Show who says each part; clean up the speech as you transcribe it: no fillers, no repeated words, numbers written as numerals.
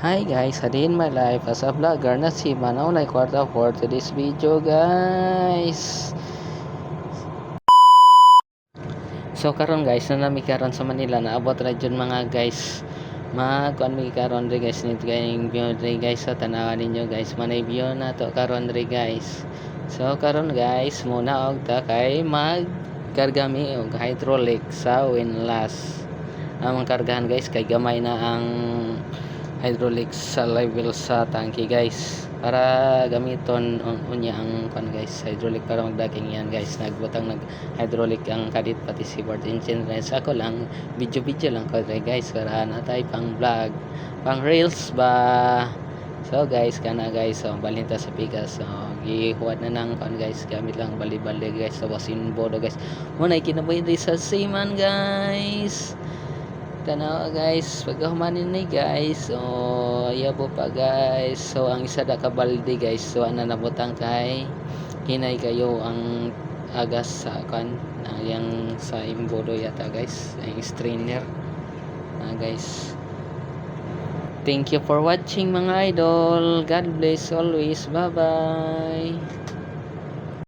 Speaker 1: Hi guys, a day in my life as a vlogger na si Manaulay Kwarta for today's video guys. So karon guys, na nami karon sa Manila naabot ra jud mga guys. Magkuan mi karon re guys nito kayong view re guys sa tanawan ninyo guys. Manay view na to karon re guys. So karon guys, muna og ta kay magkarga mi og hydraulic sa windlass. Ang kargahan guys kay gamay na ang hydraulic sa level sa tangke guys para gamiton unya ang kan guys hydraulic para magdaking yan guys nagbutang nag hydraulic ang kadit pati si board engine guys ako lang video lang ko guys para natay pang vlog pang reels ba. So guys kana guys so balinta sa pikas so gihuwat na nang kan guys gamit lang bali-bali guys sa wasin bodo guys muna kinabuhi sa seaman guys tanawa guys pagkahumanin ni guys so yabo pa guys so ang isa da ka balde guys so ana nabutang kay hinay kayo ang agas sa kan yang sa imbodo yata guys ang strainer guys. Thank you for watching mga idol. God bless always. Bye bye.